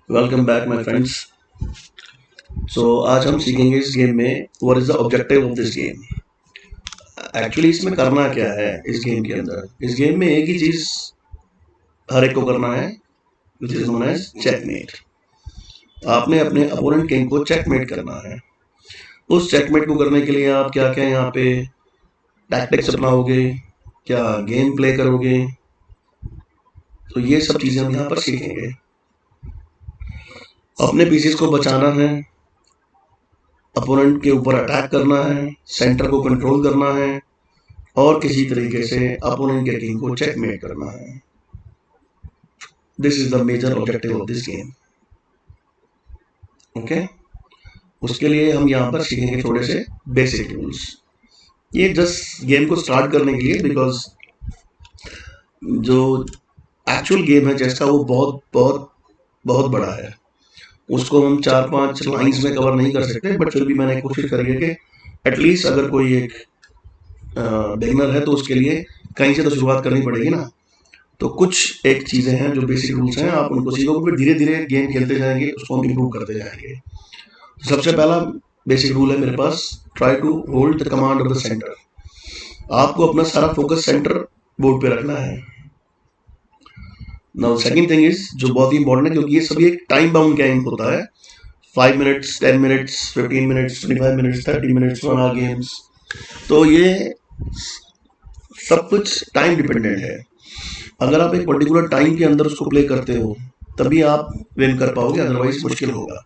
Welcome back my friends. So आज हम सीखेंगे इस गेम में what is the objective of this game. Actually इसमें करना क्या है इस गेम के अंदर। इस गेम में एक ही चीज हर एक को करना है, which is known as checkmate. आपने अपने अपोनेंट किंग को चेकमेट करना है। उस चेकमेट को करने के लिए आप क्या क्या यहाँ पे टैक्टिक्स अपनाओगे, क्या गेम प्ले करोगे, तो ये सब चीजें हम यहाँ पर सीखेंगे। अपने पीसेस को बचाना है, अपोनेंट के ऊपर अटैक करना है, सेंटर को कंट्रोल करना है और किसी तरीके से अपोनेंट के किंग को चेकमेट करना है। This is the major objective of this game. Okay, उसके लिए हम यहाँ पर सीखेंगे थोड़े से बेसिक रूल्स। ये जस्ट गेम को स्टार्ट करने के लिए, बिकॉज जो एक्चुअल गेम है चेस का वो बहुत बहुत बहुत बड़ा है। उसको हम 4-5 लाइंस में कवर नहीं कर सकते, बट फिर भी मैंने कोशिश करी है कि एटलीस्ट अगर कोई एक बिगनर है तो उसके लिए कहीं से तो शुरुआत करनी पड़ेगी ना। तो कुछ एक चीज़ें हैं जो बेसिक रूल्स हैं, आप उनको सीखोगे, फिर धीरे धीरे गेम खेलते जाएंगे, उसको हम इम्प्रूव करते जाएंगे। सबसे पहला बेसिक रूल है मेरे पास, try to hold the command of the centre. आपको अपना सारा फोकस सेंटर बोर्ड पे रखना है। नाउ सेकंड थिंग इज, जो बहुत ही इंपॉर्टेंट है, क्योंकि ये सभी एक टाइम बाउंड गेम होता है। 5 minutes, 10 minutes, 15 minutes, 25 minutes, 30 minutes, 1 hour games. तो ये सब कुछ टाइम डिपेंडेंट है। अगर आप एक पर्टिकुलर टाइम के अंदर उसको प्ले करते हो तभी आप विन कर पाओगे, अदरवाइज मुश्किल होगा।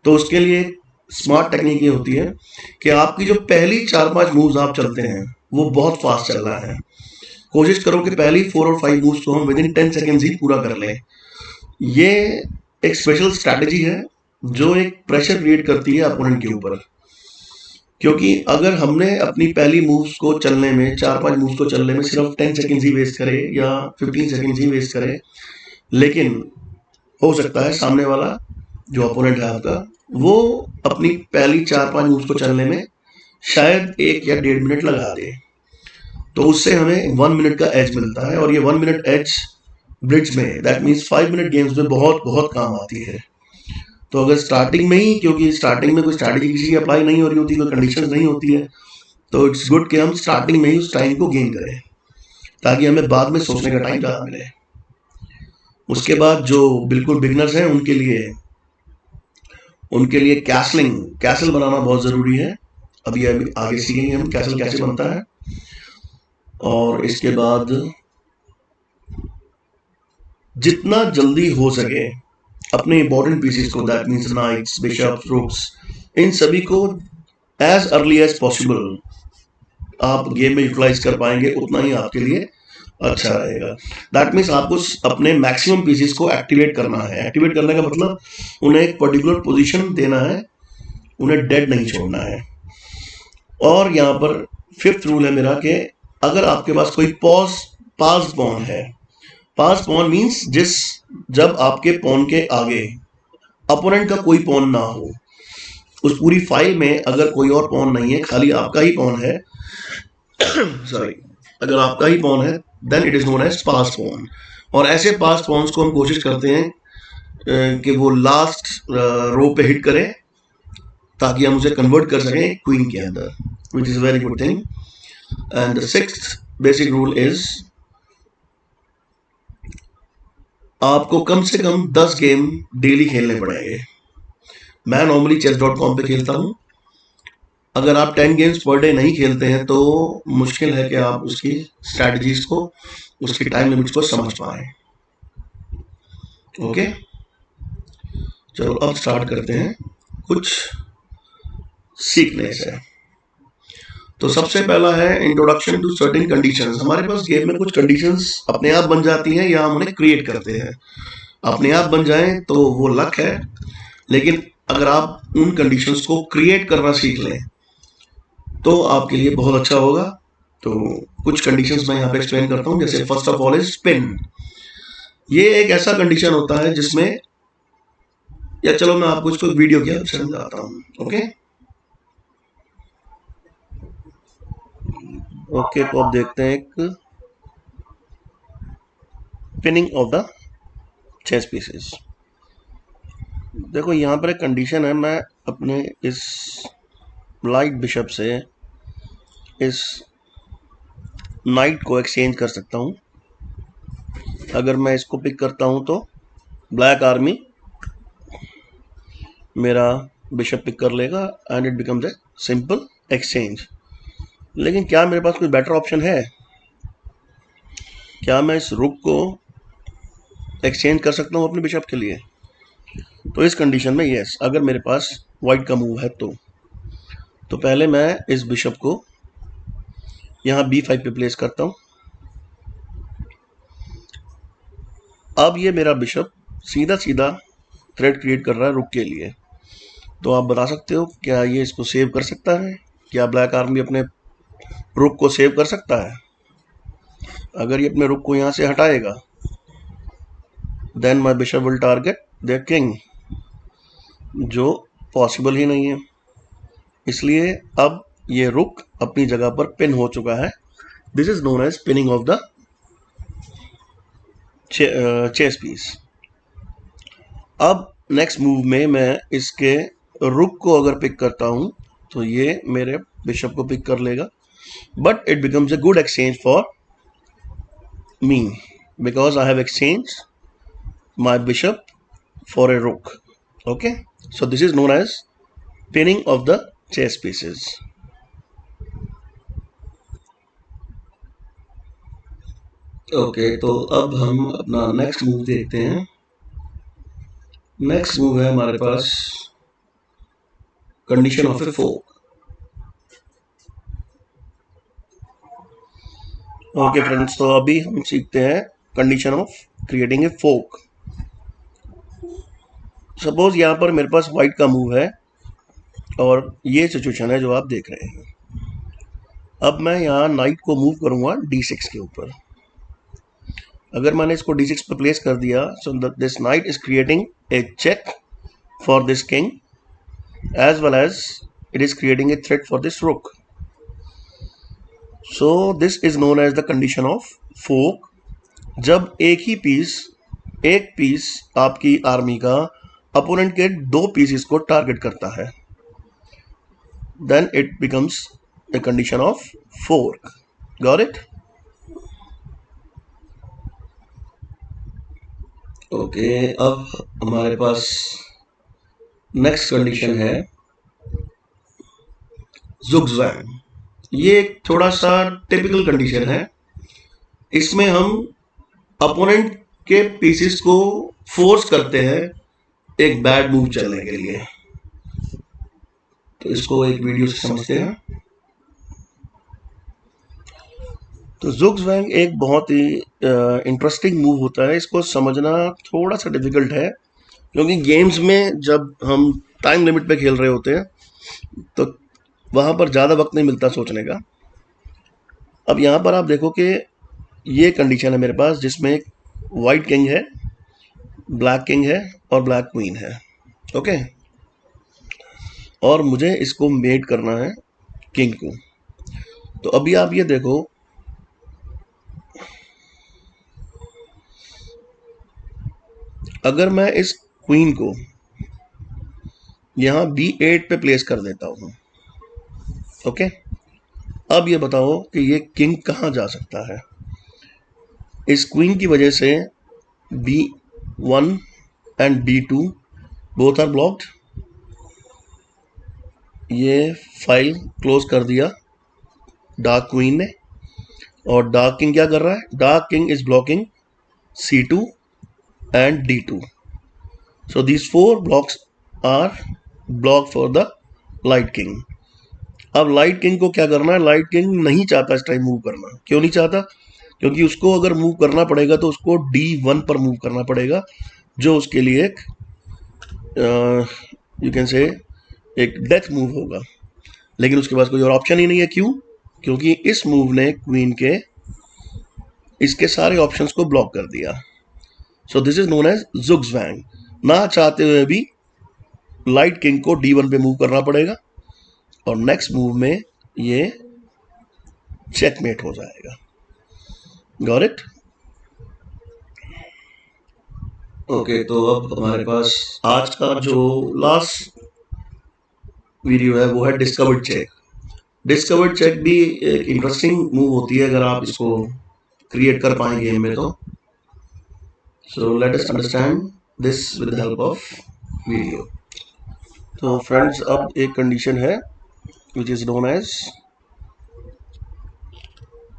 तो उसके लिए स्मार्ट टेक्निक ये होती है कि आपकी जो पहली 4-5 मूव्स आप चलते हैं वो बहुत फास्ट चल रहा है। कोशिश करो कि पहली 4 और 5 मूव्स को हम विद इन 10 सेकेंड्स ही पूरा कर लें। ये एक स्पेशल स्ट्रैटेजी है जो एक प्रेशर क्रिएट करती है अपोनेंट के ऊपर। क्योंकि अगर हमने अपनी पहली मूव्स को चलने में, 4-5 मूव्स को चलने में सिर्फ 10 सेकेंड्स ही वेस्ट करे या 15 सेकेंड्स ही वेस्ट करे, लेकिन हो सकता है सामने वाला जो अपोनेंट है आपका वो अपनी पहली 4-5 मूव्स को चलने में शायद 1 या 1.5 मिनट लगा दे। तो उससे हमें 1 मिनट का एज मिलता है, और ये 1 मिनट एज ब्रिज में, दैट मीन्स 5 मिनट गेम्स में बहुत बहुत काम आती है। तो अगर स्टार्टिंग में ही, क्योंकि स्टार्टिंग में कोई स्ट्रैटेजी किसी की अप्लाई नहीं हो रही होती, कोई कंडीशंस नहीं होती है, तो इट्स गुड कि हम स्टार्टिंग में ही उस टाइम को गेन करें ताकि हमें बाद में सोचने का टाइम ज़्यादा मिले। उसके बाद जो बिल्कुल बिगनर्स हैं उनके लिए कैसल बनाना बहुत ज़रूरी है। अभी आगे सीखेंगे हम कैसल कैसे बनता है। और इसके बाद जितना जल्दी हो सके अपने इंपॉर्टेंट पीसेस को, that means knights, bishops, rooks, इन सभी को एज अर्ली एज पॉसिबल आप गेम में यूटिलाइज कर पाएंगे, उतना ही आपके लिए अच्छा रहेगा। दैट मीन्स आपको अपने मैक्सिमम पीसेस को एक्टिवेट करना है। एक्टिवेट करने का मतलब उन्हें एक पर्टिकुलर पोजीशन देना है, उन्हें डेड नहीं छोड़ना है। और यहाँ पर 5th रूल है मेरा कि अगर आपके पास कोई पास पॉन है, पास पॉन मीन्स जब आपके पॉन के आगे अपोनेंट का कोई पॉन ना हो, उस पूरी फाइल में अगर कोई और पॉन नहीं है, खाली आपका ही पॉन है सॉरी, अगर आपका ही पॉन है, then it is known as pass pawn. और ऐसे पास पॉन्स को हम कोशिश करते हैं कि वो लास्ट रो पे हिट करें ताकि हम उसे कन्वर्ट कर सकें क्वीन के अंदर, which is very good thing. And the 6th basic rule is, आपको कम से कम 10 गेम डेली खेलने पड़ेंगे। मैं नॉर्मली chess.com पे खेलता हूँ। अगर आप 10 गेम्स पर डे नहीं खेलते हैं तो मुश्किल है कि आप उसकी स्ट्रैटेजीज को, उसकी टाइम लिमिट्स को समझ पाए। ओके, चलो अब स्टार्ट करते हैं कुछ सीखने से। तो सबसे पहला है इंट्रोडक्शन टू सर्टेन कंडीशंस। हमारे पास गेम में कुछ कंडीशंस अपने आप बन जाती हैं या हम उन्हें क्रिएट करते हैं। अपने आप बन जाएं तो वो लक है, लेकिन अगर आप उन कंडीशंस को क्रिएट करना सीख लें तो आपके लिए बहुत अच्छा होगा। तो कुछ कंडीशंस मैं यहाँ पे एक्सप्लेन करता हूँ। जैसे first of all is spin. ये एक ऐसा कंडीशन होता है जिसमें, या चलो मैं आपको इसको वीडियो की हेल्प से समझाता हूँ। ओके, तो अब देखते हैं एक pinning of the chess pieces. देखो यहाँ पर एक कंडीशन है, मैं अपने इस लाइट बिशप से इस नाइट को एक्सचेंज कर सकता हूँ। अगर मैं इसको पिक करता हूँ तो ब्लैक आर्मी मेरा बिशप पिक कर लेगा and it becomes a simple exchange. लेकिन क्या मेरे पास कोई बेटर ऑप्शन है? क्या मैं इस रुक को एक्सचेंज कर सकता हूँ अपने बिशप के लिए? तो इस कंडीशन में यस, अगर मेरे पास वाइट का मूव है तो पहले मैं इस बिशप को यहाँ B5 पे प्लेस करता हूँ। अब ये मेरा बिशप सीधा सीधा थ्रेड क्रिएट कर रहा है रुक के लिए। तो आप बता सकते हो क्या ये इसको सेव कर सकता है? क्या ब्लैक आर्मी अपने रुक को सेव कर सकता है? अगर ये अपने रुक को यहाँ से हटाएगा then my bishop will target the king, जो पॉसिबल ही नहीं है। इसलिए अब ये रुक अपनी जगह पर पिन हो चुका है। This is known as pinning of the chess piece. अब नेक्स्ट मूव में मैं इसके रुक को अगर पिक करता हूं तो ये मेरे बिशप को पिक कर लेगा, but it becomes a good exchange for me because I have exchange my bishop for a rook. Okay, so this is known as pinning of the chess pieces. Okay, तो अब हम अपना next move देखते हैं। Next move है हमारे पास condition of a fork. Okay friends, तो अभी हम सीखते हैं condition of creating a fork. Suppose यहाँ पर मेरे पास वाइट का मूव है और ये सिचुएशन है जो आप देख रहे हैं। अब मैं यहाँ नाइट को मूव करूंगा D6 के ऊपर। अगर मैंने इसको D6 पे प्लेस कर दिया, so this knight is creating a check for this king as well as it is creating a threat for this rook. So this is known as the condition of fork. जब एक piece आपकी army का opponent के दो pieces को target करता है, then it becomes a condition of fork. Got it? Okay, अब हमारे पास नेक्स्ट कंडीशन है zugzwang। ये एक थोड़ा सा टिपिकल कंडीशन है। इसमें हम अपोनेंट के पीसेस को फोर्स करते हैं एक बैड मूव चलने के लिए। तो इसको एक वीडियो से समझते हैं। तो zugzwang एक बहुत ही इंटरेस्टिंग मूव होता है। इसको समझना थोड़ा सा डिफिकल्ट है क्योंकि गेम्स में जब हम टाइम लिमिट पे खेल रहे होते हैं तो वहां पर ज़्यादा वक्त नहीं मिलता सोचने का। अब यहाँ पर आप देखो कि ये कंडीशन है मेरे पास जिसमें एक वाइट किंग है, ब्लैक किंग है और ब्लैक क्वीन है। ओके, और मुझे इसको मेट करना है किंग को। तो अभी आप ये देखो, अगर मैं इस क्वीन को यहाँ B8 पे प्लेस कर देता हूँ, ओके, अब ये बताओ कि ये किंग कहाँ जा सकता है। इस क्वीन की वजह से B1 and B2 both are blocked. ये फाइल क्लोज कर दिया डार्क क्वीन ने, और डार्क किंग क्या कर रहा है? Dark king is blocking C2 and D2। So these 4 blocks R block for the light king. अब लाइट किंग को क्या करना है? लाइट किंग नहीं चाहता इस टाइम मूव करना। क्यों नहीं चाहता? क्योंकि उसको अगर मूव करना पड़ेगा तो उसको D1 पर मूव करना पड़ेगा, जो उसके लिए एक यू कैन से एक डेथ मूव होगा। लेकिन उसके पास कोई और ऑप्शन ही नहीं है। क्यों? क्योंकि इस मूव ने क्वीन के इसके सारे ऑप्शंस को ब्लॉक कर दिया। So this is known as zugzwang। ना चाहते हुए भी लाइट किंग को D1 पे मूव करना पड़ेगा और नेक्स्ट मूव में ये चेकमेट हो जाएगा। Got it? ओके, तो अब हमारे पास आज का जो लास्ट वीडियो है वो है डिस्कवर्ड चेक। डिस्कवर्ड चेक भी एक इंटरेस्टिंग मूव होती है अगर आप इसको क्रिएट कर पाए गेम में तो। So let us understand this with the help of video. तो फ्रेंड्स, अब एक कंडीशन है which is known as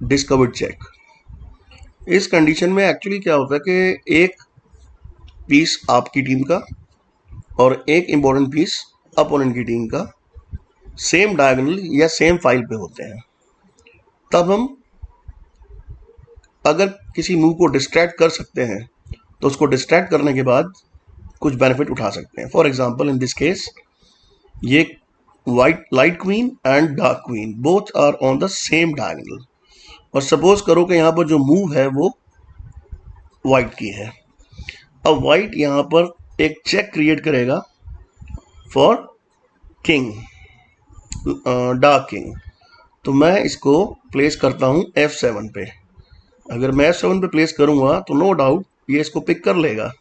discovered check. इस कंडीशन में एक्चुअली क्या होता है कि एक पीस आपकी टीम का और एक इंपॉर्टेंट पीस अपोनेंट की टीम का सेम डायगोनल या सेम फाइल पे होते हैं। तब हम अगर किसी मूव को डिस्ट्रैक्ट कर सकते हैं तो उसको डिस्ट्रैक्ट करने के बाद कुछ बेनिफिट उठा सकते हैं। For example in this case ये white light queen and dark queen both are on the same diagonal, और सपोज करो कि यहाँ पर जो मूव है वो वाइट की है। अब वाइट यहाँ पर एक चेक क्रिएट करेगा फॉर किंग, डार्क किंग। तो मैं इसको प्लेस करता हूँ F7 पे। अगर मैं F7 पे प्लेस करूँगा तो नो डाउट ये इसको पिक कर लेगा,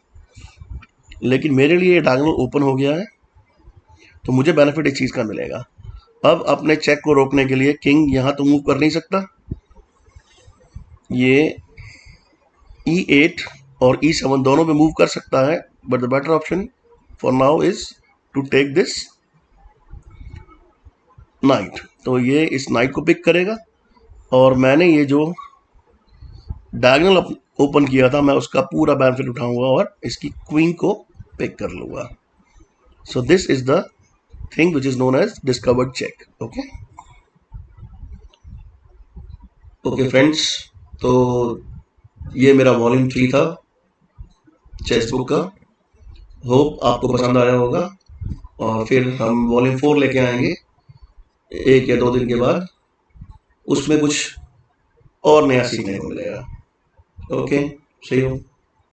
लेकिन मेरे लिए ये डायगोनल ओपन हो गया है तो मुझे बेनिफिट इस चीज़ का मिलेगा। अब अपने चेक को रोकने के लिए किंग यहाँ तो मूव कर नहीं सकता, ये E8 और E7 दोनों पे मूव कर सकता है, but the better option for now is to take this night. तो ये इस नाइट को पिक करेगा और मैंने ये जो डायगोनल ओपन किया था मैं उसका पूरा बेनिफिट उठाऊंगा और इसकी क्वीन को पिक कर लूंगा। So this is the thing which is known as discovered check. Okay okay friends, तो ये मेरा वॉल्यूम 3 था चेस बुक का। होप आपको पसंद आया होगा, और फिर हम वॉल्यूम 4 लेके आएंगे 1 या 2 दिन के बाद। उसमें कुछ और नया सीखने को मिलेगा। Okay, see you.